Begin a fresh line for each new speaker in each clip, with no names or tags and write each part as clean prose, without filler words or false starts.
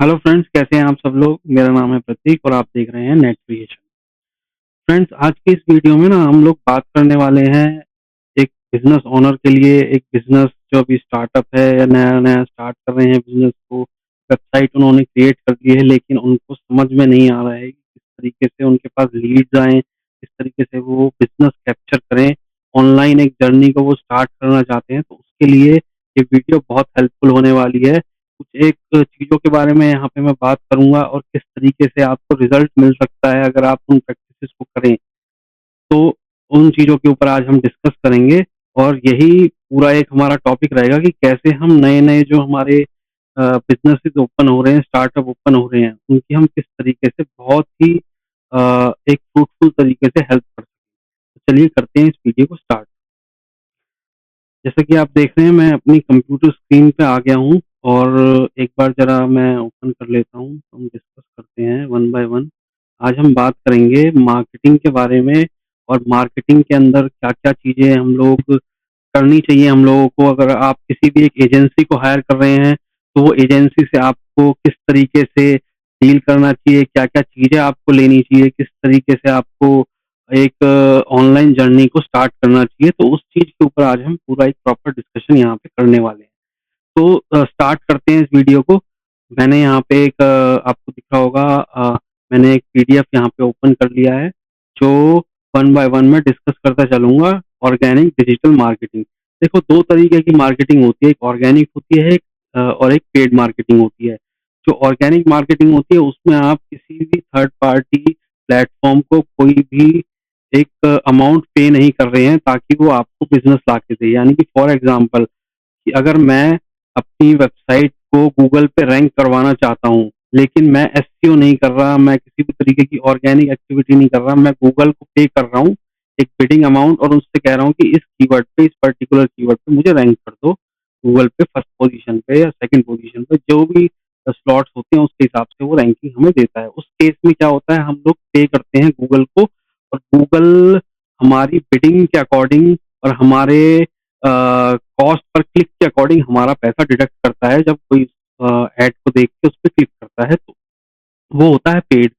Hello friends, कैसे हैं आप सब लोग? मेरा नाम है प्रतीक और आप देख रहे हैं नेट क्रिएशन। फ्रेंड्स, आज की इस वीडियो में ना हम लोग बात करने वाले हैं एक बिजनेस ओनर के लिए। एक बिजनेस जो अभी स्टार्टअप है या नया-नया स्टार्ट कर रहे हैं बिजनेस को। वेबसाइट उन्होंने क्रिएट कर दी है लेकिन उनको समझ में नहीं आ रहा है कि किस तरीके से उनके पास लीड्स आएँ, किस तरीके से वो बिजनेस कैप्चर करें। ऑनलाइन एक जर्नी को वो स्टार्ट करना चाहते हैं, तो उसके लिए ये वीडियो बहुत हेल्पफुल होने वाली है। कुछ एक चीज़ों के बारे में यहाँ पे मैं बात करूँगा और किस तरीके से आपको रिज़ल्ट मिल सकता है अगर आप उन प्रैक्टिसेस को करें। तो उन चीज़ों के ऊपर आज हम डिस्कस करेंगे और यही पूरा एक हमारा टॉपिक रहेगा कि कैसे हम नए-नए जो हमारे बिज़नेसेस ओपन हो रहे हैं, स्टार्टअप ओपन हो रहे हैं, उनकी हम किस तरीके से बहुत ही एक फ्रूटफुल तरीके से हेल्प कर सकते हैं। तो चलिए करते हैं इस वीडियो को स्टार्ट। जैसा कि आप देख रहे हैं मैं अपनी कंप्यूटर स्क्रीन पे आ गया हूँ और एक बार ज़रा मैं ओपन कर लेता हूँ, तो हम डिस्कस करते हैं वन बाय वन। आज हम बात करेंगे मार्केटिंग के बारे में और मार्केटिंग के अंदर क्या-क्या चीज़ें हम लोग करनी चाहिए हम लोगों को। अगर आप किसी भी एक एजेंसी को हायर कर रहे हैं, तो वो एजेंसी से आपको किस तरीके से डील करना चाहिए, क्या-क्या चीज़ें आपको लेनी चाहिए, किस तरीके से आपको एक ऑनलाइन जर्नी को स्टार्ट करना चाहिए। तो उस चीज़ के ऊपर आज हम पूरा एक प्रॉपर डिस्कशन यहाँ पे करने वाले हैं। तो स्टार्ट करते हैं इस वीडियो को। मैंने यहाँ पे एक आपको दिख रहा होगा मैंने एक पीडीएफ यहाँ पे ओपन कर लिया है, जो वन बाय वन मैं डिस्कस करता चलूँगा। Organic digital marketing. देखो 2 तरीके की मार्केटिंग होती है, एक ऑर्गेनिक होती है और एक पेड मार्केटिंग होती है। जो ऑर्गेनिक मार्केटिंग होती है उसमें आप किसी भी थर्ड पार्टी प्लेटफ़ॉर्म को कोई भी एक अमाउंट पे नहीं कर रहे हैं ताकि वो आपको बिज़नेस ला के दे। यानी कि फॉर एग्ज़ाम्पल कि अगर मैं अपनी वेबसाइट को गूगल पे रैंक करवाना चाहता हूँ, लेकिन मैं एसईओ नहीं कर रहा, मैं किसी भी तरीके की ऑर्गेनिक एक्टिविटी नहीं कर रहा, मैं गूगल को पे कर रहा हूँ, एक बिडिंग अमाउंट और उससे कह रहा हूँ कि इस कीवर्ड पे, इस पर्टिकुलर कीवर्ड पे मुझे रैंक कर दो, गूगल पे फर्स्ट पोज़ीशन पे या सेकंड पोज़ीशन पे, जो भी स्लॉट्स होते हैं उसके हिसाब से वो रैंकिंग हमें देता है। उस केस में क्या होता है, हम लोग पे करते हैं गूगल को और गूगल हमारी बिडिंग के अकॉर्डिंग और हमारे कॉस्ट पर क्लिक के अकॉर्डिंग हमारा पैसा डिडक्ट करता है जब कोई ऐड को देख के उस पे क्लिक करता है, तो वो होता है पेड।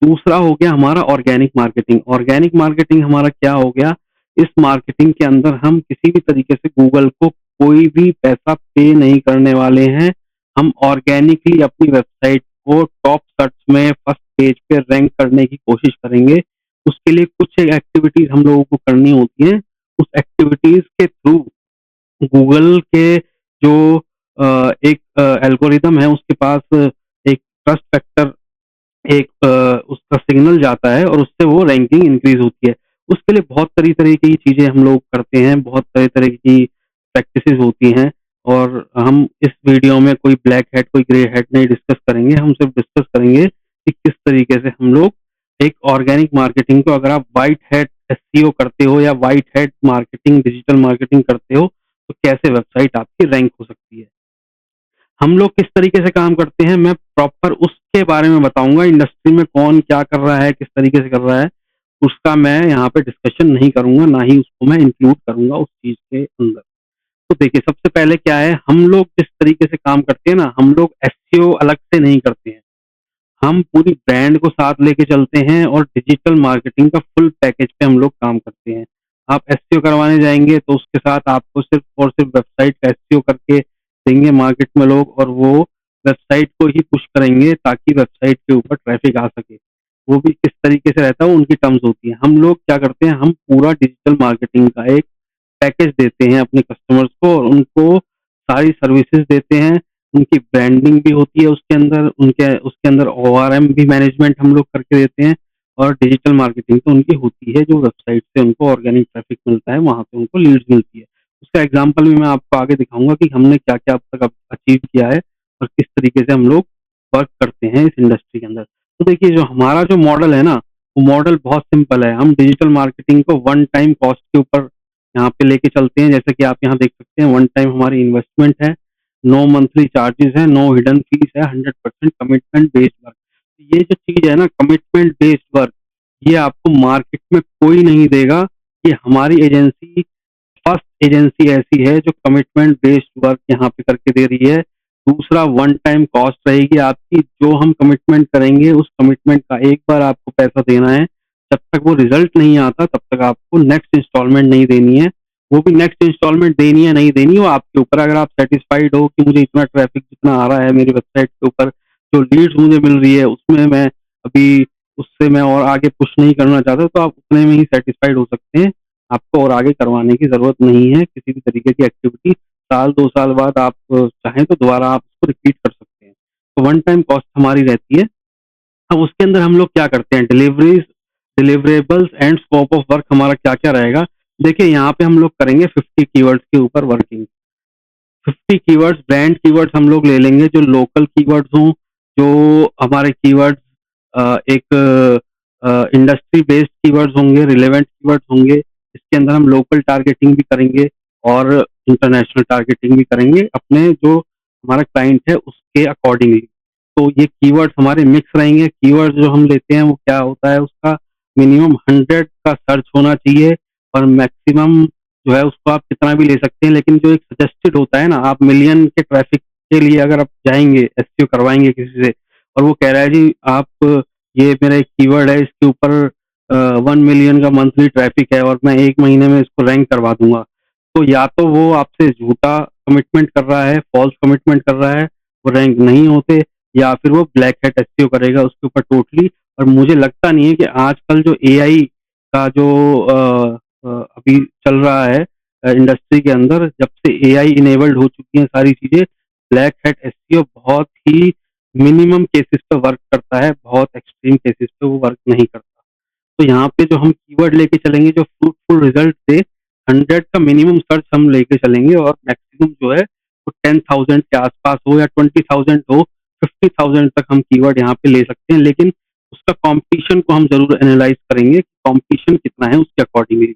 दूसरा हो गया हमारा ऑर्गेनिक मार्केटिंग। ऑर्गेनिक मार्केटिंग हमारा क्या हो गया, इस मार्केटिंग के अंदर हम किसी भी तरीके से गूगल को कोई भी पैसा पे नहीं करने वाले हैं। हम ऑर्गेनिकली अपनी वेबसाइट को टॉप सर्च में फर्स्ट पेज पे रैंक करने की कोशिश करेंगे। उसके लिए कुछ एक्टिविटीज़ हम लोगों को करनी होती हैं। उस एक्टिविटीज़ के थ्रू गूगल के जो एक एल्गोरिदम है उसके पास एक ट्रस्ट फैक्टर एक उसका सिग्नल जाता है और उससे वो रैंकिंग इंक्रीज़ होती है। उसके लिए बहुत तरह-तरह की चीज़ें हम लोग करते हैं, बहुत तरह-तरह की प्रैक्टिसेज़ होती हैं और हम इस वीडियो में कोई ब्लैक हैट, कोई ग्रे हैट नहीं डिस्कस करेंगे। हम सिर्फ डिस्कस करेंगे कि किस तरीके से हम लोग एक ऑर्गेनिक मार्केटिंग को, अगर आप व्हाइट हैट एसईओ करते हो या white hat marketing, digital marketing करते हो, तो कैसे वेबसाइट आपकी रैंक हो सकती है। हम लोग किस तरीके से काम करते हैं, मैं प्रॉपर उसके बारे में बताऊँगा। इंडस्ट्री में कौन क्या कर रहा है, किस तरीके से कर रहा है, उसका मैं यहाँ पे डिस्कशन नहीं करूँगा, ना ही उसको मैं इंक्लूड करूँगा उस चीज़ के अंदर। तो देखिए, सबसे पहले क्या है, हम लोग जिस तरीके से काम करते हैं ना, हम लोग एसईओ अलग से नहीं करते हैं। हम पूरी ब्रांड को साथ लेके चलते हैं और डिजिटल मार्केटिंग का फुल पैकेज पे हम लोग काम करते हैं। आप एसईओ करवाने जाएँगे तो उसके साथ आपको सिर्फ़ और सिर्फ़ वेबसाइट का एसईओ करके देंगे मार्केट में लोग और वो वेबसाइट को ही पुश करेंगे ताकि वेबसाइट के ऊपर ट्रैफ़िक आ सके। वो भी किस तरीके से रहता है, वो उनकी टर्म्स होती हैं। हम लोग क्या करते हैं, हम पूरा डिजिटल मार्केटिंग का एक पैकेज देते हैं अपने कस्टमर्स को और उनको सारी सर्विसेज़ देते हैं। उनकी ब्रांडिंग भी होती है उसके अंदर, उनके उसके अंदर ओआरएम भी मैनेजमेंट हम लोग करके देते हैं और डिजिटल मार्केटिंग तो उनकी होती है, जो वेबसाइट से उनको ऑर्गेनिक ट्रैफ़िक मिलता है, वहाँ पे उनको लीड्स मिलती है। उसका एग्ज़ाम्पल भी मैं आपको आगे दिखाऊँगा कि हमने क्या-क्या अब तक अचीव किया है और किस तरीके से हम लोग वर्क करते हैं इस इंडस्ट्री के अंदर। तो देखिए, जो हमारा जो मॉडल है ना, वो मॉडल बहुत सिंपल है। हम डिजिटल मार्केटिंग को वन टाइम कॉस्ट के ऊपर यहाँ पे लेके चलते हैं। जैसे कि आप यहाँ देख सकते हैं, वन टाइम हमारी इन्वेस्टमेंट है, नो मंथली चार्जेज़ है, नो हिडन फीस है, 100% कमिटमेंट बेस्ड वर्क। ये जो चीज़ है ना, कमिटमेंट बेस्ड वर्क, ये आपको मार्केट में कोई नहीं देगा। ये हमारी एजेंसी फर्स्ट एजेंसी ऐसी है जो कमिटमेंट बेस्ड वर्क यहाँ पे करके दे रही है। दूसरा वन टाइम कॉस्ट रहेगी आपकी, जो हम कमिटमेंट करेंगे उस कमिटमेंट का एक बार आपको पैसा देना है। जब तक वो रिजल्ट नहीं आता तब तक आपको नेक्स्ट इंस्टॉलमेंट नहीं देनी है। वो भी नेक्स्ट इंस्टॉलमेंट देनी है नहीं देनी वो आपके ऊपर। अगर आप सेटिस्फाइड हो कि मुझे इतना ट्रैफिक जितना आ रहा है मेरी वेबसाइट के ऊपर, जो लीड्स मुझे मिल रही है उसमें मैं अभी उससे मैं और आगे पुश नहीं करना चाहता, तो आप उतने में ही सेटिस्फाइड हो सकते हैं। आपको और आगे करवाने की ज़रूरत नहीं है किसी भी तरीके की एक्टिविटी। साल 2 साल बाद आप चाहें तो दोबारा आप उसको रिपीट कर सकते हैं। तो वन टाइम कॉस्ट हमारी रहती है। अब उसके अंदर हम लोग क्या करते हैं, deliveries, deliverables and scope of work हमारा क्या-क्या रहेगा। देखिए यहाँ पे हम लोग करेंगे 50 कीवर्ड्स के ऊपर वर्किंग। 50 कीवर्ड्स ब्रांड कीवर्ड्स हम लोग ले लेंगे जो लोकल कीवर्ड्स हों, जो हमारे कीवर्ड्स एक इंडस्ट्री बेस्ड कीवर्ड्स होंगे, रिलेवेंट कीवर्ड्स होंगे। इसके अंदर हम लोकल टारगेटिंग भी करेंगे और इंटरनेशनल टारगेटिंग भी करेंगे अपने जो हमारा क्लाइंट है उसके अकॉर्डिंगली। तो ये कीवर्ड्स हमारे मिक्स रहेंगे। कीवर्ड्स जो हम लेते हैं वो क्या होता है, उसका मिनिमम 100 का सर्च होना चाहिए और मैक्सिमम जो है उसको आप कितना भी ले सकते हैं, लेकिन जो एक सजेस्टेड होता है ना, आप मिलियन के ट्रैफिक के लिए अगर आप जाएँगे, एसईओ करवाएँगे किसी से और वो कह रहा है जी आप ये मेरा एक कीवर्ड है इसके ऊपर 1 मिलियन का मंथली ट्रैफिक है और मैं 1 महीने में इसको रैंक करवा दूँगा। तो या तो वो आपसे झूठा कमिटमेंट कर रहा है, फ़ॉल्स कमिटमेंट कर रहा है, वो रैंक नहीं होते, या फिर वो ब्लैक हैट एसईओ करेगा उसके ऊपर टोटली। और मुझे लगता नहीं है कि आजकल जो एआई का जो अभी चल रहा है इंडस्ट्री के अंदर, जब से एआई इनेबल्ड हो चुकी हैं सारी चीज़ें, ब्लैक हैट एसईओ बहुत ही मिनिमम केसेस पे वर्क करता है, बहुत एक्सट्रीम केसेस पे वो वर्क नहीं करता। तो यहाँ पे जो हम कीवर्ड लेके चलेंगे जो फ्रूटफुल रिजल्ट दे, 100 का मिनिमम सर्च हम लेके चलेंगे और मैक्सिमम जो है वो 10,000 के आसपास हो या 20,000 हो, 50,000 तक हम कीवर्ड यहाँ पे ले सकते हैं। लेकिन उसका कॉम्पिटिशन को हम ज़रूर एनालाइज़ करेंगे, कॉम्पिटिशन कितना है उसके अकॉर्डिंगली।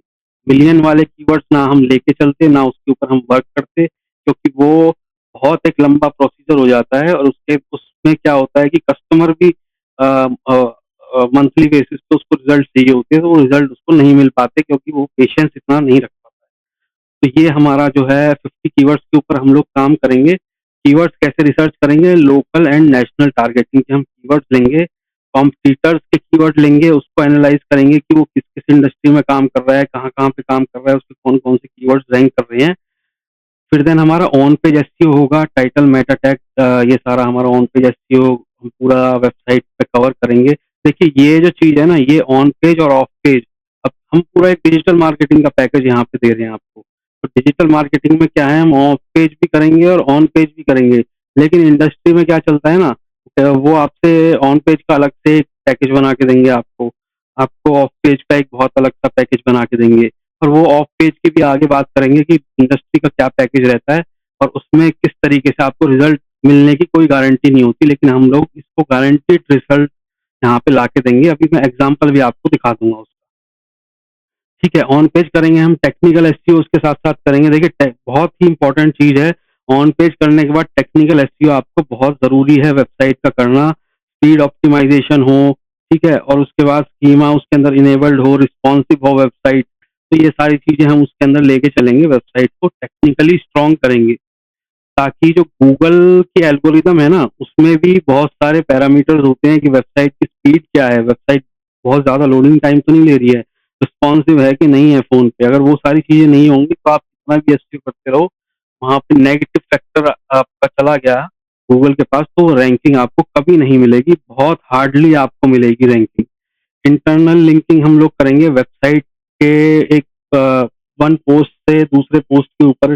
मिलियन वाले कीवर्ड्स ना हम लेके चलते, ना उसके ऊपर हम वर्क करते, क्योंकि वो बहुत एक लंबा प्रोसीजर हो जाता है और उसके उसमें क्या होता है कि कस्टमर भी अ मंथली बेसिस पे उसको रिजल्ट चाहिए होते हैं, तो वो रिजल्ट उसको नहीं मिल पाते क्योंकि वो पेशेंस इतना नहीं रख पाता है। तो ये हमारा जो है 50 कीवर्ड्स के ऊपर हम लोग काम करेंगे। कीवर्ड्स कैसे रिसर्च करेंगे, लोकल एंड नेशनल टारगेटिंग के हम कीवर्ड्स लेंगे, कॉम्पिटिटर्स के कीवर्ड लेंगे, उसको एनालाइज़ करेंगे कि वो किस-किस इंडस्ट्री में काम कर रहा है, कहाँ-कहाँ पे काम कर रहा है, उसके कौन-कौन से कीवर्ड्स रैंक कर रहे हैं। फिर देन हमारा ऑन पेज एसईओ होगा, टाइटल, मेटा टैग, ये सारा हमारा ऑन पेज एसईओ हम पूरा वेबसाइट पे कवर करेंगे। देखिए ये जो चीज़ है ना, ये ऑन पेज और ऑफ पेज, अब हम पूरा एक डिजिटल मार्केटिंग का पैकेज यहाँ पे दे रहे हैं आपको। तो डिजिटल मार्केटिंग में क्या है, हम ऑफ पेज भी करेंगे और ऑन पेज भी करेंगे। लेकिन इंडस्ट्री में क्या चलता है ना, वो आपसे ऑन पेज का अलग से एक पैकेज बना के देंगे आपको, आपको ऑफ पेज का एक बहुत अलग सा पैकेज बना के देंगे। और वो ऑफ पेज की भी आगे बात करेंगे कि इंडस्ट्री का क्या पैकेज रहता है और उसमें किस तरीके से आपको रिजल्ट मिलने की कोई गारंटी नहीं होती, लेकिन हम लोग इसको गारंटीड रिजल्ट यहाँ पे ला के देंगे। अभी मैं एग्जांपल भी आपको दिखा दूँगा उसका। ठीक है, ऑन पेज करेंगे हम, टेक्निकल एसईओ उसके साथ-साथ करेंगे। देखिए बहुत ही इम्पोर्टेंट चीज़ है, ऑन पेज करने के बाद टेक्निकल एसईओ आपको बहुत ज़रूरी है वेबसाइट का करना। स्पीड ऑप्टिमाइज़ेशन हो, ठीक है? और उसके बाद स्कीमा उसके अंदर इनेबल्ड हो, रिस्पॉन्सिव हो वेबसाइट। तो ये सारी चीज़ें हम उसके अंदर लेके चलेंगे, वेबसाइट को टेक्निकली स्ट्रॉन्ग करेंगे। ताकि जो गूगल की एल्गोरिदम है ना, उसमें भी बहुत सारे पैरामीटर्स होते हैं कि वेबसाइट की स्पीड क्या है, वेबसाइट बहुत ज़्यादा लोडिंग टाइम तो नहीं ले रही है, रिस्पॉन्सिव है कि नहीं है फ़ोन पे। अगर वो सारी चीज़ें नहीं होंगी तो आप कितना भी एसईओ करते रहो, वहाँ पे नेगेटिव फैक्टर आपका चला गया गूगल के पास, तो रैंकिंग आपको कभी नहीं मिलेगी, बहुत हार्डली आपको मिलेगी रैंकिंग। इंटरनल लिंकिंग हम लोग करेंगे वेबसाइट के एक वन पोस्ट से दूसरे पोस्ट के ऊपर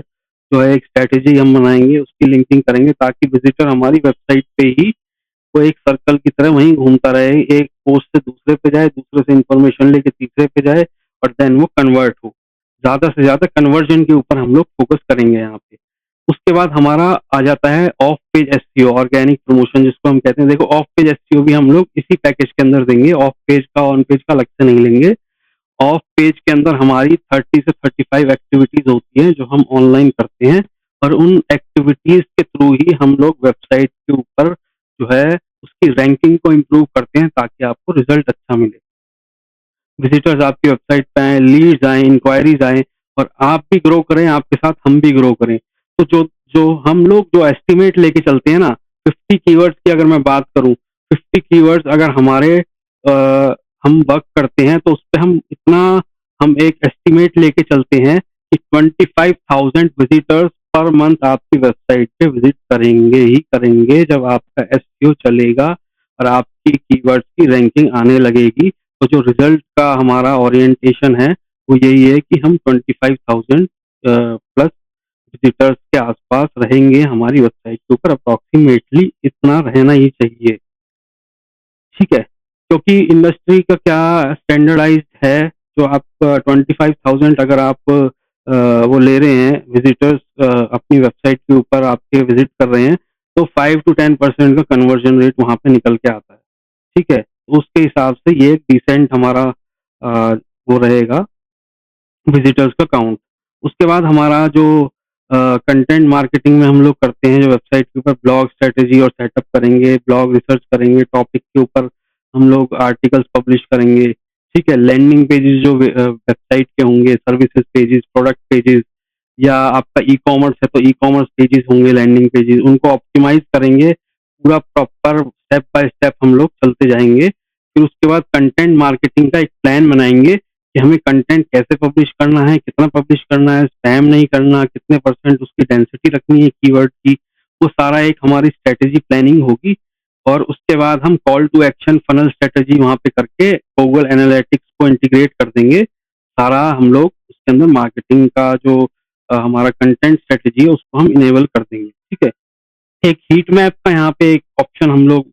जो है एक स्ट्रैटेजी हम बनाएँगे, उसकी लिंकिंग करेंगे ताकि विज़िटर हमारी वेबसाइट पे ही वो एक सर्कल की तरह वहीं घूमता रहे, एक पोस्ट से दूसरे पे जाए, दूसरे से इन्फॉर्मेशन लेके तीसरे पे जाए और देन वो कन्वर्ट हो। ज़्यादा से ज़्यादा कन्वर्जन के ऊपर हम लोग फ़ोकस करेंगे यहाँ पे। उसके बाद हमारा आ जाता है of page SEO, organic promotion जिसको हम कहते हैं। देखो ऑफ पेज एसईओ भी हम लोग इसी पैकेज के अंदर देंगे, ऑफ पेज का, ऑन पेज का अलग से नहीं लेंगे। ऑफ पेज के अंदर हमारी 30 से 35 एक्टिविटीज़ होती हैं जो हम ऑनलाइन करते हैं और उन एक्टिविटीज़ के थ्रू ही हम लोग वेबसाइट के ऊपर जो है उसकी रैंकिंग को इम्प्रूव करते हैं ताकि आपको रिज़ल्ट अच्छा मिले। विज़िटर्स आपकी वेबसाइट पे आएँ, लीड्स आएँ, इंक्वायरीज़ आएँ और आप भी ग्रो करें, आपके साथ हम भी ग्रो करें। तो जो जो हम लोग जो एस्टिमेट लेके चलते हैं ना, 50 कीवर्ड्स की अगर मैं बात करूँ, 50 कीवर्ड्स अगर हमारे हम वर्क करते हैं तो उसपे हम एक एस्टिमेट लेके चलते हैं कि 25,000 विजिटर्स पर मंथ आपकी वेबसाइट पे विजिट करेंगे ही करेंगे जब आपका एसईओ चलेगा और आपकी कीवर्ड्स की रैंकिंग आने लगेगी। तो जो रिजल्ट का हमारा ओरिएंटेशन है वो यही है कि हम 25,000 प्लस विजिटर्स के आसपास रहेंगे हमारी वेबसाइट के ऊपर, अप्रॉक्सीमेटली इतना रहना ही चाहिए। ठीक है, क्योंकि इंडस्ट्री का क्या स्टैंडर्डाइज्ड है, जो आप 25,000 अगर आप वो ले रहे हैं विजिटर्स अपनी वेबसाइट के ऊपर आपके विजिट कर रहे हैं, तो 5 टू 10% का कन्वर्जन रेट वहाँ पे निकल के आता है। ठीक है, तो उसके हिसाब से ये एक डिसेंट हमारा वो रहेगा विजिटर्स का काउंट। उसके बाद हमारा जो कंटेंट मार्केटिंग में हम लोग करते हैं, जो वेबसाइट के ऊपर ब्लॉग स्ट्रेटेजी और सेटअप करेंगे, ब्लॉग रिसर्च करेंगे, टॉपिक के ऊपर हम लोग आर्टिकल्स पब्लिश करेंगे। ठीक है, लैंडिंग पेजेस जो वेबसाइट के होंगे, सर्विसेज पेजेस, प्रोडक्ट पेजेस, या आपका ई कॉमर्स है तो ई कॉमर्स पेजेस होंगे, लैंडिंग पेजेस, उनको ऑप्टिमाइज करेंगे। पूरा प्रॉपर स्टेप बाय स्टेप हम लोग चलते जाएंगे। फिर उसके बाद कंटेंट मार्केटिंग का एक प्लान बनाएंगे कि हमें कंटेंट कैसे पब्लिश करना है, कितना पब्लिश करना है, स्पैम नहीं करना, कितने परसेंट उसकी डेंसिटी रखनी है कीवर्ड की, वो सारा एक हमारी स्ट्रेटेजी प्लानिंग होगी। और उसके बाद हम call to action funnel strategy वहाँ पे करके गूगल एनालिटिक्स को इंटीग्रेट कर देंगे। सारा हम लोग उसके अंदर मार्केटिंग का जो हमारा कंटेंट स्ट्रेटेजी है उसको हम इनेबल कर देंगे। ठीक है, एक हीट मैप का यहाँ पे एक ऑप्शन हम लोग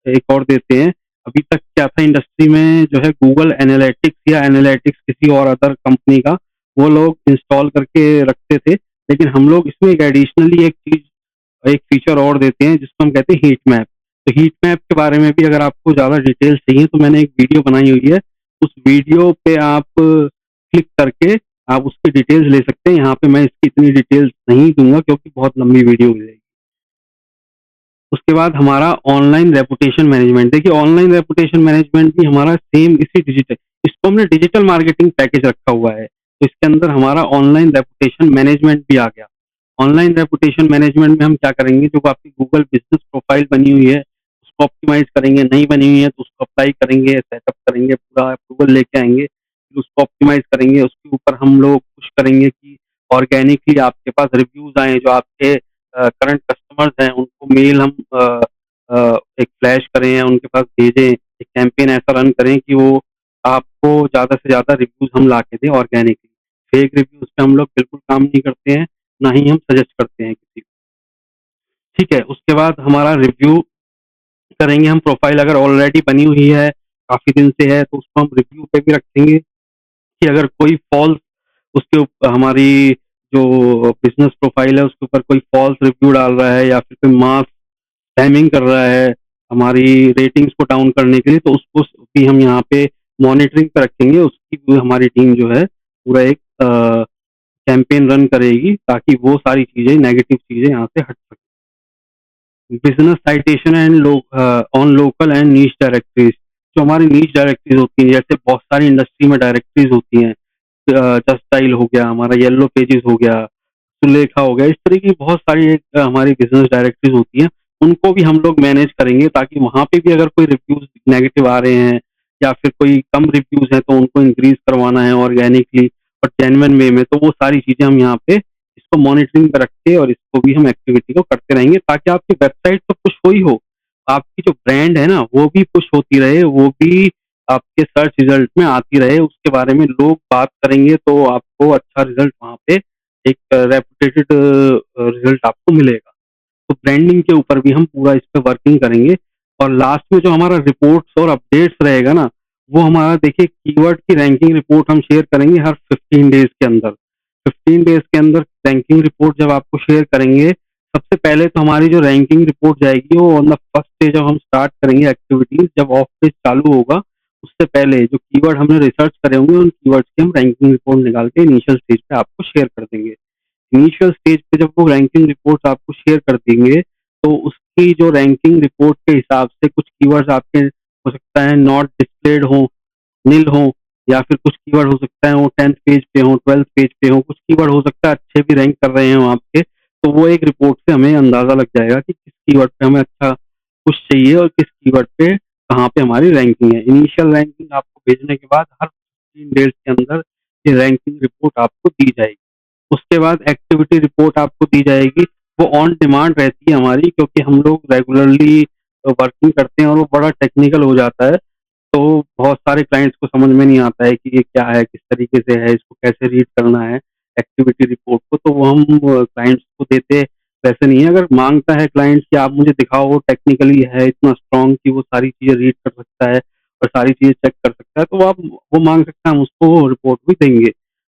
एक और देते हैं। अभी तक क्या था इंडस्ट्री में, जो है गूगल एनालिटिक्स या एनालिटिक्स किसी और अदर कंपनी का वो लोग इंस्टॉल करके रखते थे, लेकिन हम लोग इसमें एक एडिशनली एक फीचर और देते हैं जिसको हम कहते हैं हीट मैप। तो हीट मैप के बारे में भी अगर आपको ज़्यादा डिटेल्स चाहिए तो मैंने एक वीडियो बनाई हुई है, उस वीडियो पे आप क्लिक करके आप उसकी डिटेल्स ले सकते हैं। यहाँ पे मैं इसकी इतनी डिटेल्स नहीं दूंगा क्योंकि बहुत लंबी वीडियो हो जाएगी। उसके बाद हमारा ऑनलाइन रेपुटेशन मैनेजमेंट, देखिए ऑनलाइन रेपुटेशन मैनेजमेंट भी हमारा सेम इसी डिजिटल, इसको हमने डिजिटल मार्केटिंग पैकेज रखा हुआ है, तो इसके अंदर हमारा ऑनलाइन रेपुटेशन मैनेजमेंट भी आ गया। ऑनलाइन रेपुटेशन मैनेजमेंट में हम क्या करेंगे, जो आपकी गूगल बिजनेस प्रोफाइल बनी हुई है उसको ऑप्टिमाइज करेंगे, नहीं बनी हुई है तो उसको अप्लाई करेंगे, सेटअप करेंगे, पूरा अप्रूवल लेके आएंगे, फिर उसको ऑप्टिमाइज करेंगे। उसके ऊपर हम लोग पुश करेंगे कि ऑर्गेनिकली आपके पास रिव्यूज आए, जो आपके करंट कस्टमर्स हैं उनको मेल हम एक फ्लैश करें या उनके पास भेजें, एक कैंपेन ऐसा रन करें कि वो आपको ज़्यादा से ज़्यादा रिव्यूज हम ला के दें ऑर्गेनिकली। फेक रिव्यूज पे हम लोग बिल्कुल काम नहीं करते हैं, ना ही हम सजेस्ट करते हैं किसी को। ठीक है, उसके बाद हमारा रिव्यू करेंगे हम, प्रोफाइल अगर ऑलरेडी बनी हुई है, काफ़ी दिन से है, तो उसको हम रिव्यू पे भी रखेंगे कि अगर कोई फॉल्स उसके हमारी जो बिजनेस प्रोफाइल है उसके ऊपर कोई फॉल्स रिव्यू डाल रहा है या फिर कोई मास टाइमिंग कर रहा है हमारी रेटिंग्स को डाउन करने के लिए, तो उसको भी हम यहाँ पे मॉनिटरिंग पे रखेंगे। उसकी भी हमारी टीम जो है पूरा एक कैंपेन रन करेगी ताकि वो सारी चीज़ें, नेगेटिव चीज़ें यहाँ से हट सकें। Business citation and on local and niche directories, जो हमारी नीश डायरेक्टरीज होती हैं, जैसे बहुत सारी इंडस्ट्री में डायरेक्टरीज होती हैं, जस्टाइल हो गया, हमारा येलो पेजेस हो गया, सुलेखा हो गया, इस तरह की बहुत सारी हमारी बिजनेस डायरेक्टरीज होती हैं, उनको भी हम लोग मैनेज करेंगे ताकि वहाँ पे भी अगर कोई रिव्यूज नेगेटिव आ रहे हैं या फिर कोई कम रिव्यूज हैं तो उनको इंक्रीज करवाना है ऑर्गेनिकली और जेन्युइन वे में, तो वो सारी चीज़ें हम यहाँ पे इसको मॉनिटरिंग पे रख के और इसको भी हम एक्टिविटी को करते रहेंगे ताकि आपकी वेबसाइट तो पुश हो ही हो, आपकी जो ब्रांड है ना वो भी पुश होती रहे, वो भी आपके सर्च रिजल्ट में आती रहे, उसके बारे में लोग बात करेंगे तो आपको अच्छा रिजल्ट वहाँ पे एक रेपुटेटेड रिजल्ट आपको मिलेगा। तो ब्रांडिंग के ऊपर भी हम पूरा इस पे वर्किंग करेंगे। और लास्ट में जो हमारा रिपोर्ट्स और अपडेट्स रहेगा ना, वो हमारा देखिए कीवर्ड की रैंकिंग रिपोर्ट हम शेयर करेंगे हर 15 डेज के अंदर। 15 डेज के अंदर रैंकिंग रिपोर्ट जब आपको शेयर करेंगे, सबसे पहले तो हमारी जो रैंकिंग रिपोर्ट जाएगी वो ऑन द फर्स्ट डे जब हम स्टार्ट करेंगे एक्टिविटीज, जब ऑफ पेज चालू होगा उससे पहले जो कीवर्ड हमने रिसर्च करे होंगे उन कीवर्ड्स की हम रैंकिंग रिपोर्ट निकाल के इनिशियल स्टेज पे आपको शेयर कर देंगे। इनिशियल स्टेज पे जब वो रैंकिंग रिपोर्ट आपको शेयर कर देंगे तो उसकी जो रैंकिंग रिपोर्ट के हिसाब से कुछ कीवर्ड्स आपके हो सकता है नॉट डिस्प्लेड हो, नील हो, या फिर कुछ कीवर्ड हो सकता है वो 10th पेज पे हो, 12th पेज पे हो, कुछ कीवर्ड हो सकता है अच्छे भी रैंक कर रहे हैं वहाँ पे, तो वो एक रिपोर्ट से हमें अंदाज़ा लग जाएगा कि किस कीवर्ड पे हमें अच्छा पुश चाहिए और किस कीवर्ड पे कहाँ पे हमारी रैंकिंग है। इनिशियल रैंकिंग आपको भेजने के बाद हर 15 डेज़ के अंदर ये रैंकिंग रिपोर्ट आपको दी जाएगी। उसके बाद एक्टिविटी रिपोर्ट आपको दी जाएगी। वो ऑन डिमांड रहती है हमारी, क्योंकि हम लोग रेगुलरली वर्किंग करते हैं और वो बड़ा टेक्निकल हो जाता है। तो बहुत सारे क्लाइंट्स को समझ में नहीं आता है कि ये क्या है, किस तरीके से है, इसको कैसे रीड करना है एक्टिविटी रिपोर्ट को, तो वो हम क्लाइंट्स को देते वैसे नहीं है। अगर माँगता है क्लाइंट कि आप मुझे दिखाओ, वो टेक्निकली है इतना स्ट्रॉन्ग कि वो सारी चीज़ें रीड कर सकता है और सारी चीज़ें चेक कर सकता है, तो वो माँग सकता है, हम उसको वो रिपोर्ट भी देंगे।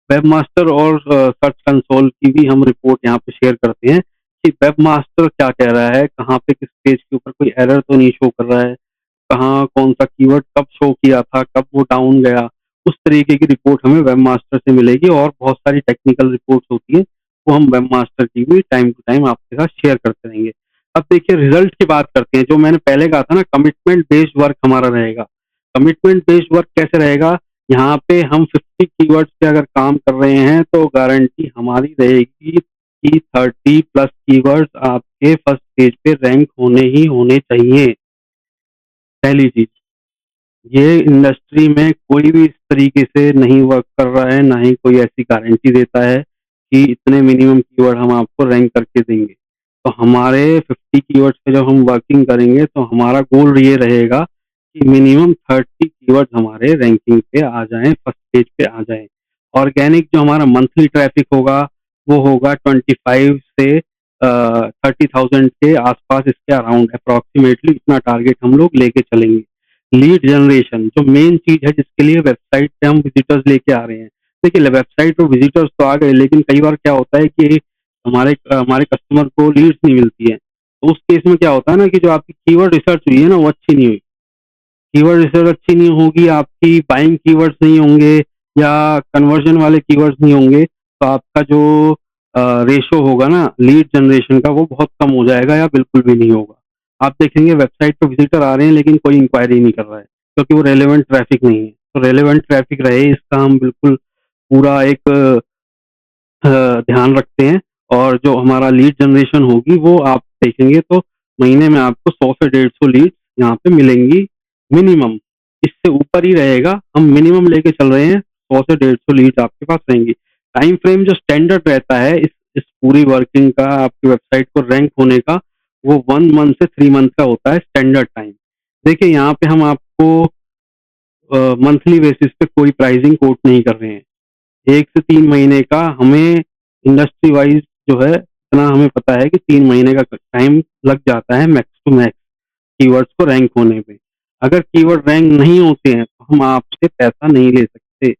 वेबमास्टर और सर्च कंसोल की भी हम रिपोर्ट यहाँ पे शेयर करते हैं कि वेबमास्टर क्या कह रहा है, कहाँ पे किस पेज के ऊपर कोई एरर तो नहीं शो कर रहा है, कहाँ कौन-सा कीवर्ड कब शो किया था, कब वो डाउन गया। उस तरीके की रिपोर्ट हमें वेबमास्टर से मिलेगी और बहुत सारी टेक्निकल रिपोर्ट्स होती हैं, वो हम वेबमास्टर की भी टाइम टू टाइम आपके साथ शेयर करते रहेंगे। अब देखिए रिज़ल्ट की बात करते हैं, जो मैंने पहले कहा था ना, कमिटमेंट बेस्ड वर्क हमारा रहेगा। कमिटमेंट बेस्ड वर्क कैसे रहेगा? यहाँ पे हम 50 कीवर्ड्स पे अगर काम कर रहे हैं तो गारंटी हमारी रहेगी कि 30 प्लस कीवर्ड्स आपके फर्स्ट पेज पे रैंक होने ही होने चाहिए। पहली चीज़, ये इंडस्ट्री में कोई भी इस तरीके से नहीं वर्क कर रहा है, ना ही कोई ऐसी गारंटी देता है कि इतने मिनिमम कीवर्ड हम आपको रैंक करके देंगे। तो हमारे 50 कीवर्ड्स पे जब हम वर्किंग करेंगे तो हमारा गोल ये रहेगा कि मिनिमम 30 कीवर्ड्स हमारे रैंकिंग पे आ जाएँ, फर्स्ट पेज पे आ जाएँ। ऑर्गेनिक जो हमारा मंथली ट्रैफ़िक होगा, वो होगा 25 से 30,000 के आस-पास, इसके अराउंड अप्रॉक्सिमेटली इतना टारगेट हम लोग लेके चलेंगे। लीड जनरेशन जो मेन चीज़ है, जिसके लिए वेबसाइट पे हम विज़िटर्स लेके आ रहे हैं। देखिए वेबसाइट पे विज़िटर्स तो आ गए, लेकिन कई बार क्या होता है कि हमारे कस्टमर को लीड्स नहीं मिलती है। तो उस केस में क्या होता है ना कि जो आपकी कीवर्ड रिसर्च हुई है ना, वो अच्छी नहीं हुई। कीवर्ड रिसर्च अच्छी नहीं होगी, आपकी बाइंग कीवर्ड्स नहीं होंगे या कन्वर्जन वाले कीवर्ड्स नहीं होंगे, तो आपका जो रेशो होगा ना लीड जनरेशन का, वो बहुत कम हो जाएगा या बिल्कुल भी नहीं होगा। आप देखेंगे वेबसाइट पे विज़िटर आ रहे हैं लेकिन कोई इंक्वायरी नहीं कर रहा है, क्योंकि वो रेलेवेंट ट्रैफ़िक नहीं है। तो रेलेवेंट ट्रैफ़िक रहे, इसका हम बिल्कुल पूरा एक अ, ध्यान रखते हैं। और जो हमारा लीड जनरेशन होगी, वो आप देखेंगे तो महीने में आपको 100 से 150 लीड्स यहाँ पे मिलेंगी मिनिमम। इससे ऊपर ही रहेगा, हम मिनिमम लेके चल रहे हैं, 100 से 150 लीड्स आपके पास रहेंगी। टाइम फ्रेम जो स्टैंडर्ड रहता है इस पूरी वर्किंग का, आपकी वेबसाइट को रैंक होने का, वो 1 मंथ से 3 मंथ का होता है स्टैंडर्ड टाइम। देखिए यहाँ पे हम आपको मंथली बेसिस पे कोई प्राइसिंग कोट नहीं कर रहे हैं। 1 से 3 महीने का हमें इंडस्ट्री वाइज़ जो है, इतना हमें पता है कि 3 महीने का टाइम लग जाता है मैक्स टू मैक्स कीवर्ड्स को रैंक होने में। अगर कीवर्ड रैंक नहीं होते हैं, तो हम आपसे पैसा नहीं ले सकते।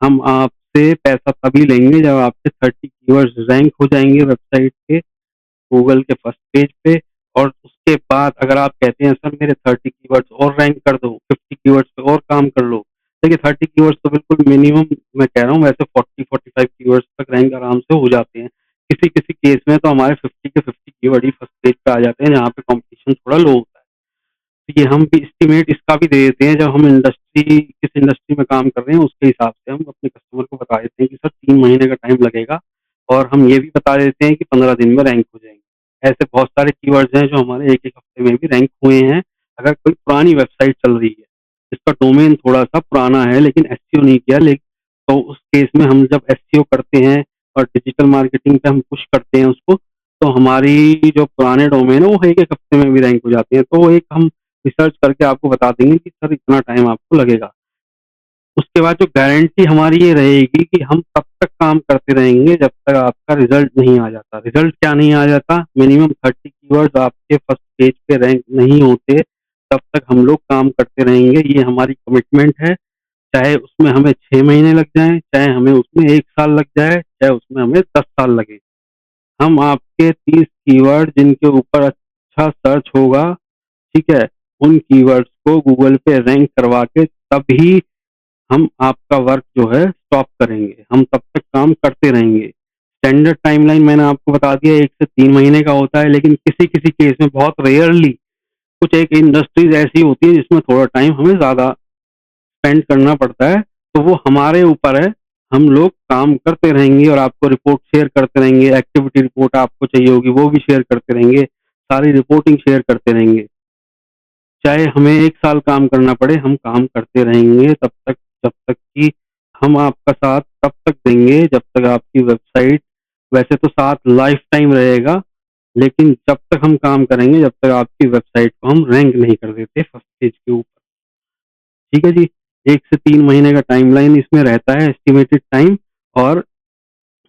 हम आपसे पैसा तभी लेंगे जब आपके 30 कीवर्ड्स रैंक हो जाएँगे वेबसाइट पे, गूगल के फर्स्ट पेज पे। और उसके बाद अगर आप कहते हैं सर मेरे 30 कीवर्ड्स और रैंक कर दो, 50 कीवर्ड्स पे और काम कर लो। देखिए 30 कीवर्ड्स तो बिल्कुल मिनिमम मैं कह रहा हूँ, वैसे 40-45 कीवर्ड्स तक रैंक आराम से हो जाते हैं। किसी-किसी केस में तो हमारे 50 के 50 कीवर्ड ही फर्स्ट पेज पे आ जाते हैं, जहाँ पे कॉम्पिटिशन थोड़ा लो होता है। ये हम भी एस्टीमेट इसका भी दे देते हैं, जब हम किस इंडस्ट्री में काम कर रहे हैं उसके हिसाब से हम अपने कस्टमर को बता देते हैं कि सर 3 महीने का टाइम लगेगा, और हम ये भी बता देते हैं कि 15 दिन में रैंक हो जाएँगे। ऐसे बहुत सारे कीवर्ड्स हैं जो हमारे 1-1 हफ्ते में भी रैंक हुए हैं, अगर कोई पुरानी वेबसाइट चल रही है, जिसका डोमेन थोड़ा-सा पुराना है लेकिन एसईओ नहीं किया, तो उस केस में हम जब एसईओ करते हैं और डिजिटल मार्केटिंग पे हम पुश करते हैं उसको, तो हमारी जो पुराने डोमेन है वो 1-1 हफ्ते में भी रैंक हो जाते हैं। तो एक हम रिसर्च करके आपको बता देंगे कि सर इतना टाइम आपको लगेगा। उसके बाद जो गारंटी हमारी ये रहेगी कि हम तब तक काम करते रहेंगे जब तक आपका रिज़ल्ट नहीं आ जाता। रिज़ल्ट क्या नहीं आ जाता? मिनिमम 30 कीवर्ड्स आपके फर्स्ट पेज पे रैंक नहीं होते, तब तक हम लोग काम करते रहेंगे। ये हमारी कमिटमेंट है, चाहे उसमें हमें 6 महीने लग जाएँ, चाहे हमें उसमें 1 साल लग जाए, चाहे उसमें हमें 10 साल लगे। हम आपके 30 कीवर्ड जिनके ऊपर अच्छा सर्च होगा, ठीक है? उन कीवर्ड्स को गूगल पे रैंक करवा के तभी हम आपका वर्क जो है स्टॉप करेंगे। हम तब तक काम करते रहेंगे। स्टैंडर्ड टाइमलाइन मैंने आपको बता दिया 1 से 3 महीने का होता है, लेकिन किसी-किसी केस में बहुत रेयरली कुछ एक इंडस्ट्रीज़ ऐसी होती है जिसमें थोड़ा टाइम हमें ज़्यादा स्पेंड करना पड़ता है, तो वो हमारे ऊपर है। हम लोग काम करते रहेंगे और आपको रिपोर्ट शेयर करते रहेंगे, एक्टिविटी रिपोर्ट आपको चाहिए होगी वो भी शेयर करते रहेंगे, सारी रिपोर्टिंग शेयर करते रहेंगे। चाहे हमें 1 साल काम करना पड़े, हम काम करते रहेंगे तब तक जब तक कि हम आपका साथ तब तक देंगे जब तक आपकी वेबसाइट, वैसे तो साथ लाइफ टाइम रहेगा, लेकिन जब तक हम काम करेंगे, जब तक आपकी वेबसाइट को हम रैंक नहीं कर देते फर्स्ट पेज के ऊपर। ठीक है जी? 1 से 3 महीने का टाइमलाइन इसमें रहता है, एस्टिमेटेड टाइम। और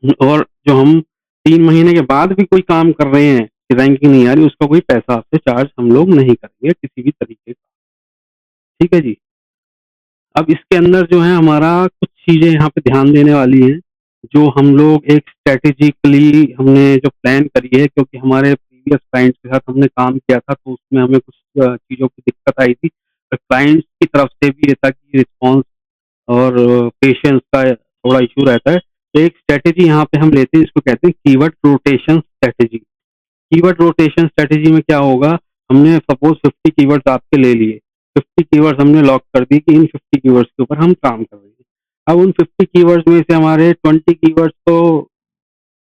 जो हम 3 महीने के बाद भी कोई काम कर रहे हैं, रैंकिंग नहीं आ रही, उसका कोई पैसा आपसे चार्ज हम लोग नहीं करेंगे किसी भी तरीके का। ठीक है जी? अब इसके अंदर जो है हमारा कुछ चीज़ें यहाँ पे ध्यान देने वाली हैं, जो हम लोग एक स्ट्रैटेजिकली हमने जो प्लान करी है, क्योंकि हमारे प्रीवियस क्लाइंट्स के साथ हमने काम किया था, तो उसमें हमें कुछ चीज़ों की दिक्कत आई थी। क्लाइंट्स की तरफ से भी ये था कि रिस्पॉन्स और पेशेंस का थोड़ा इश्यू रहता है। तो एक स्ट्रैटेजी यहाँ पे हम लेते हैं, इसको कहते हैं keyword rotation strategy. Keyword rotation strategy में क्या होगा, हमने सपोज़ 50 कीवर्ड्स आपके ले लिए, 50 कीवर्ड्स हमने लॉक कर दी कि इन 50 कीवर्ड्स के ऊपर हम काम कर रहे हैं। अब उन 50 कीवर्ड्स में से हमारे 20 कीवर्ड्स तो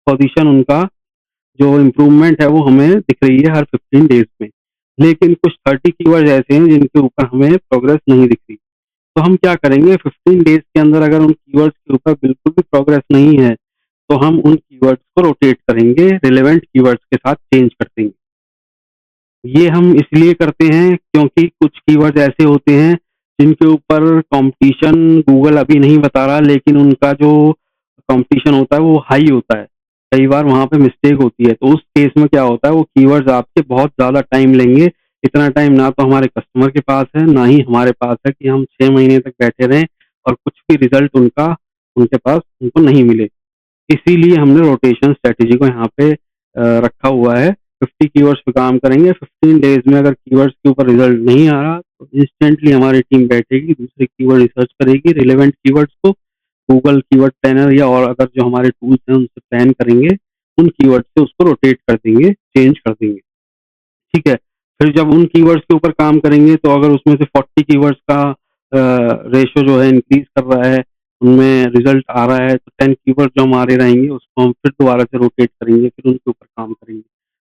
पोज़ीशन उनका जो इम्प्रूवमेंट है वो हमें दिख रही है हर 15 डेज़ में। लेकिन कुछ 30 कीवर्ड्स ऐसे हैं जिनके ऊपर हमें प्रोग्रेस नहीं दिख रही। तो हम क्या करेंगे, 15 डेज़ के अंदर अगर उन कीवर्ड्स के ऊपर बिल्कुल भी प्रोग्रेस नहीं है, तो हम उन कीवर्ड्स को रोटेट करेंगे, रिलेवेंट कीवर्ड्स के साथ चेंज कर देंगे। ये हम इसलिए करते हैं क्योंकि कुछ कीवर्ड्स ऐसे होते हैं जिनके ऊपर कंपटीशन गूगल अभी नहीं बता रहा, लेकिन उनका जो कंपटीशन होता है वो हाई होता है। कई बार वहाँ पे मिस्टेक होती है, तो उस केस में क्या होता है, वो कीवर्ड्स आपके बहुत ज़्यादा टाइम लेंगे। इतना टाइम ना तो हमारे कस्टमर के पास है, ना ही हमारे पास है कि हम 6 महीने तक बैठे रहें और कुछ भी रिज़ल्ट उनका उनके पास उनको नहीं मिले। इसीलिए हमने रोटेशन स्ट्रैटेजी को यहाँ पे रखा हुआ है। 50 कीवर्ड्स पे काम करेंगे, 15 डेज़ में अगर कीवर्ड्स के ऊपर रिज़ल्ट नहीं आ रहा, तो इंस्टेंटली हमारी टीम बैठेगी, दूसरे कीवर्ड रिसर्च करेगी, रिलेवेंट कीवर्ड्स को गूगल कीवर्ड प्लानर या और अगर जो हमारे टूल्स हैं उनसे प्लान करेंगे, उन कीवर्ड से उसको रोटेट कर देंगे, चेंज कर देंगे। ठीक है? फिर जब उन कीवर्ड्स के ऊपर काम करेंगे, तो अगर उसमें से 40 कीवर्ड्स का रेशियो जो है इंक्रीज़ कर रहा है, उनमें रिज़ल्ट आ रहा है, तो 10 कीवर्ड जो हमारे रहेंगे उसको हम फिर दोबारा से रोटेट करेंगे, फिर उनके ऊपर काम करेंगे।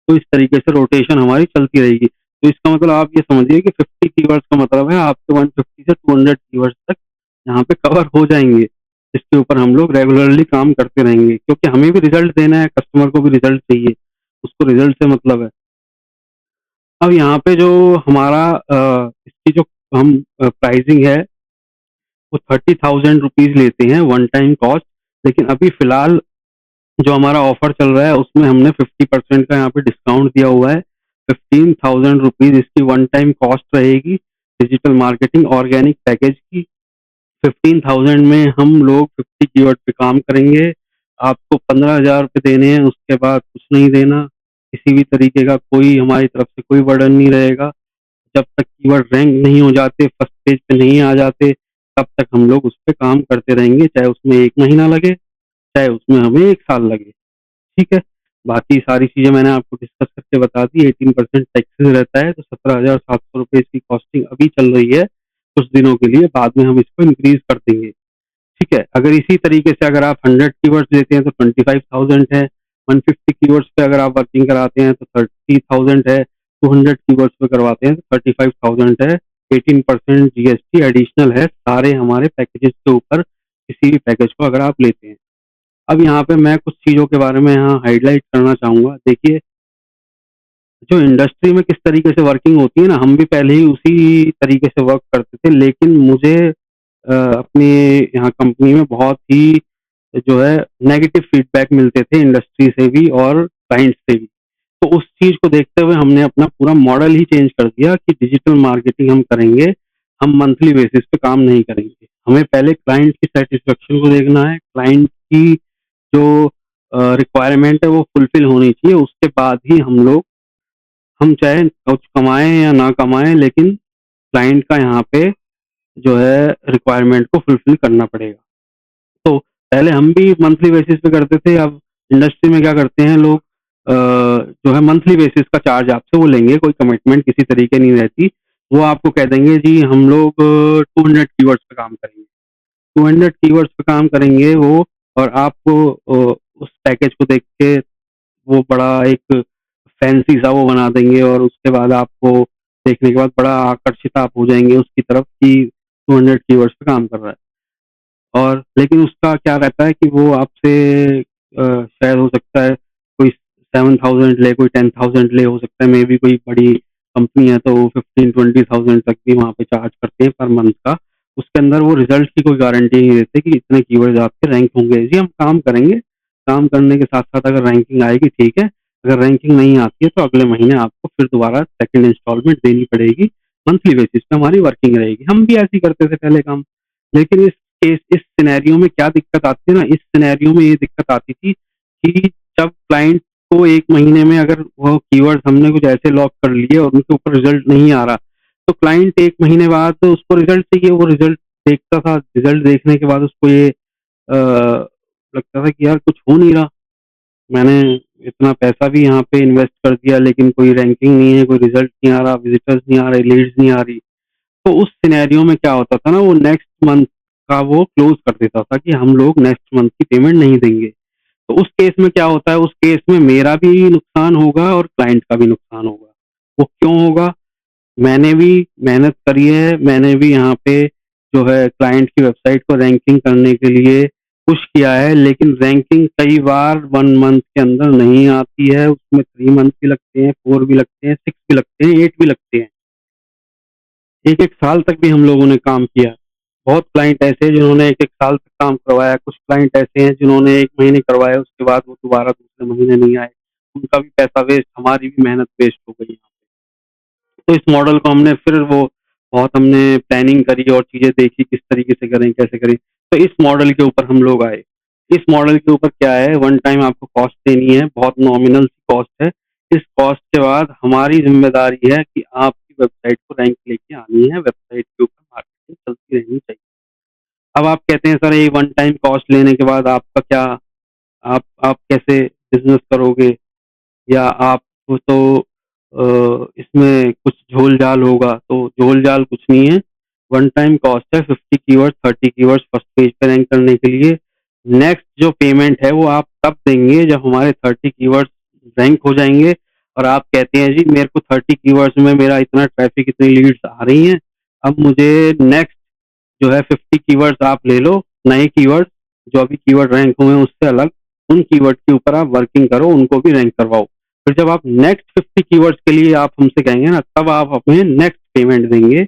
तो इस तरीके से रोटेशन हमारी चलती रहेगी। तो इसका मतलब आप ये समझिए कि 50 कीवर्ड्स का मतलब है आपके 150 से 200 कीवर्ड्स तक यहाँ पे कवर हो जाएँगे। इसके ऊपर हम लोग रेगुलरली काम करते रहेंगे, क्योंकि हमें भी रिज़ल्ट देना है, कस्टमर को भी रिज़ल्ट चाहिए, उसको रिज़ल्ट से मतलब है। अब यहाँ पे जो हमारा इसकी जो हम प्राइसिंग है, वो 30,000 रुपीज़ लेते हैं वन टाइम कॉस्ट। लेकिन अभी फ़िलहाल जो हमारा ऑफ़र चल रहा है उसमें हमने 50% का यहाँ पे डिस्काउंट दिया हुआ है। 15,000 रुपीज़ इसकी वन टाइम कॉस्ट रहेगी, डिजिटल मार्केटिंग ऑर्गेनिक पैकेज की। 15,000 में हम लोग 50 कीवर्ड पे काम करेंगे। आपको 15,000 रुपए देने हैं, उसके बाद कुछ नहीं देना। किसी भी तरीके का कोई हमारी तरफ से कोई बर्डन नहीं रहेगा। जब तक कीवर्ड रैंक नहीं हो जाते, फर्स्ट पेज पे नहीं आ जाते, तब तक हम लोग उस पे काम करते रहेंगे, चाहे उसमें 1 महीना लगे, चाहे उसमें हमें 1 साल लगे। ठीक है? बाकी सारी चीज़ें मैंने आपको डिस्कस करके बता दी। 18% टैक्सेस रहता है, तो 17,700 रुपए इसकी कॉस्टिंग अभी चल रही है, कुछ दिनों के लिए, बाद में हम इसको इंक्रीज़ कर देंगे। ठीक है? अगर इसी तरीके से अगर आप 100 कीवर्ड्स लेते हैं तो 25,000 है, 150 कीवर्ड्स पे अगर आप वर्किंग कराते हैं तो 30,000 है, 200 कीवर्ड्स पे करवाते हैं तो 35,000 है, 18% जीएसटी एडिशनल है सारे हमारे पैकेजेज़ के ऊपर, किसी भी पैकेज को अगर आप लेते हैं। अब यहाँ पे मैं कुछ चीज़ों के बारे में यहाँ हाइलाइट करना चाहूँगा। देखिए, जो इंडस्ट्री में किस तरीके से वर्किंग होती है ना, हम भी पहले ही उसी तरीके से वर्क करते थे, लेकिन मुझे अपनी यहाँ कंपनी में बहुत ही जो है नेगेटिव फीडबैक मिलते थे इंडस्ट्री से भी और क्लाइंट से भी। तो उस चीज़ को देखते हुए हमने अपना पूरा मॉडल ही चेंज कर दिया कि डिजिटल मार्केटिंग हम करेंगे, हम मंथली बेसिस पे काम नहीं करेंगे। हमें पहले क्लाइंट की सैटिस्फैक्शन को देखना है, क्लाइंट की जो रिक्वायरमेंट है वो फुलफिल होनी चाहिए, उसके बाद ही हम चाहे कुछ कमाएँ या ना कमाएँ, लेकिन क्लाइंट का यहाँ पे जो है रिक्वायरमेंट को फुलफिल करना पड़ेगा। तो पहले हम भी मंथली बेसिस पे करते थे, अब इंडस्ट्री में क्या करते हैं लोग, जो है मंथली बेसिस का चार्ज आपसे वो लेंगे, कोई कमिटमेंट किसी तरीके नहीं रहती। वो आपको कह देंगे जी हम लोग 200 कीवर्ड्स पे काम करेंगे। 200 कीवर्ड्स पे काम करेंगे वो, और आपको उस पैकेज को देख के वो बड़ा एक फैंसी सा वो बना देंगे, और उसके बाद आपको देखने के बाद बड़ा आकर्षित आप हो जाएँगे उसकी तरफ कि 200 कीवर्ड्स पे काम कर रहा है। और लेकिन उसका क्या रहता है कि वो आपसे शायद हो सकता है कोई 7,000 ले, कोई 10,000 ले, हो सकता है मेबी कोई बड़ी कंपनी है तो वो 15-20,000 तक भी वहाँ पे चार्ज करते हैं पर मंथ का। उसके अंदर वो रिज़ल्ट की कोई गारंटी नहीं देते कि इतने कीवर्ड्स आपके रैंक होंगे। जी, हम काम करेंगे, काम करने के साथ-साथ अगर रैंकिंग आएगी ठीक है, अगर रैंकिंग नहीं आती है तो अगले महीने आपको फिर दोबारा सेकंड इंस्टॉलमेंट देनी पड़ेगी, मंथली बेसिस पे हमारी वर्किंग रहेगी। हम भी ऐसे ही करते थे पहले काम। लेकिन इस सिनेरियो में क्या दिक्कत आती है ना, इस सिनेरियो में ये दिक्कत आती थी कि जब क्लाइंट को 1 महीने में अगर वो कीवर्ड्स हमने कुछ ऐसे लॉक कर लिए और उनके ऊपर रिज़ल्ट नहीं आ रहा, तो क्लाइंट 1 महीने बाद तो उसको रिज़ल्ट चाहिए, वो रिज़ल्ट देखता था, रिज़ल्ट देखने के बाद उसको ये लगता था कि यार कुछ हो नहीं रहा। मैंने इतना पैसा भी यहाँ पे इन्वेस्ट कर दिया लेकिन कोई रैंकिंग नहीं है, कोई रिज़ल्ट नहीं आ रहा, विज़िटर्स नहीं आ रहे, लीड्स नहीं आ रही। तो उस सिनेरियो में क्या होता था ना, वो नेक्स्ट मंथ का वो क्लोज़ कर देता था कि हम लोग नेक्स्ट मंथ की पेमेंट नहीं देंगे। तो उस केस में क्या होता है, उस केस में मेरा भी नुकसान होगा और क्लाइंट का भी नुकसान होगा। वो क्यों होगा? मैंने भी मेहनत करी है, मैंने भी यहाँ पे जो है क्लाइंट की वेबसाइट को रैंकिंग करने के लिए पुश किया है, लेकिन रैंकिंग कई बार 1 मंथ के अंदर नहीं आती है, उसमें 3 मंथ भी लगते हैं, 4 भी लगते हैं, 6 भी लगते हैं, 8 भी लगते हैं। 1-1 साल तक भी हम लोगों ने काम किया। बहुत क्लाइंट ऐसे हैं जिन्होंने 1-1 साल तक काम करवाया, कुछ क्लाइंट ऐसे हैं जिन्होंने 1 महीने करवाया, उसके बाद वो दोबारा दूसरे महीने नहीं आए। उनका भी पैसा वेस्ट, हमारी भी मेहनत वेस्ट हो गई। तो इस मॉडल को हमने फिर वो बहुत हमने प्लानिंग करी और चीज़ें देखी किस तरीके से करें, कैसे करें। तो इस मॉडल के ऊपर हम लोग आए। इस मॉडल के ऊपर क्या है, वन टाइम आपको कॉस्ट देनी है, बहुत नॉमिनल सी कॉस्ट है। इस कॉस्ट के बाद हमारी ज़िम्मेदारी है कि आपकी वेबसाइट को रैंक लेके आनी है, वेबसाइट के ऊपर मार्केटिंग चलती रहनी चाहिए। अब आप कहते हैं सर ये वन टाइम कॉस्ट लेने के बाद आपका क्या, आप कैसे बिज़नेस करोगे? या आप तो इसमें कुछ झोल-झाल होगा, तो झोल-झाल कुछ नहीं है। वन टाइम कॉस्ट है 50 कीवर्ड्स, 30 कीवर्ड्स फर्स्ट पेज पे रैंक करने के लिए। नेक्स्ट जो पेमेंट है वो आप तब देंगे जब हमारे 30 कीवर्ड्स रैंक हो जाएँगे और आप कहते हैं जी मेरे को 30 कीवर्ड्स में मेरा इतना ट्रैफिक, इतनी लीड्स आ रही हैं, अब मुझे नेक्स्ट जो है 50 कीवर्ड्स आप ले लो, नए कीवर्ड, जो अभी कीवर्ड रैंक हुए हैं उससे अलग, उन कीवर्ड के ऊपर आप वर्किंग करो, उनको भी रैंक करवाओ। फिर जब आप नेक्स्ट 50 कीवर्ड्स के लिए आप हमसे कहेंगे ना, तब आप हमें नेक्स्ट पेमेंट देंगे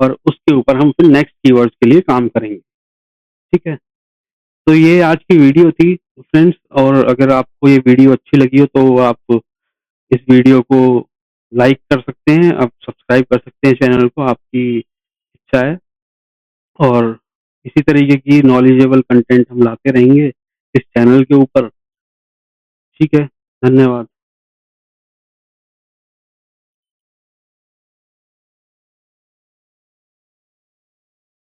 और उसके ऊपर हम फिर नेक्स्ट कीवर्ड्स के लिए काम करेंगे। ठीक है? तो ये आज की वीडियो थी फ्रेंड्स, और अगर आपको ये वीडियो अच्छी लगी हो तो आप इस वीडियो को लाइक कर सकते हैं, आप सब्सक्राइब कर सकते हैं चैनल को, आपकी इच्छा है। और इसी तरीके की नॉलेजेबल कंटेंट हम लाते रहेंगे इस चैनल के ऊपर। ठीक है, धन्यवाद।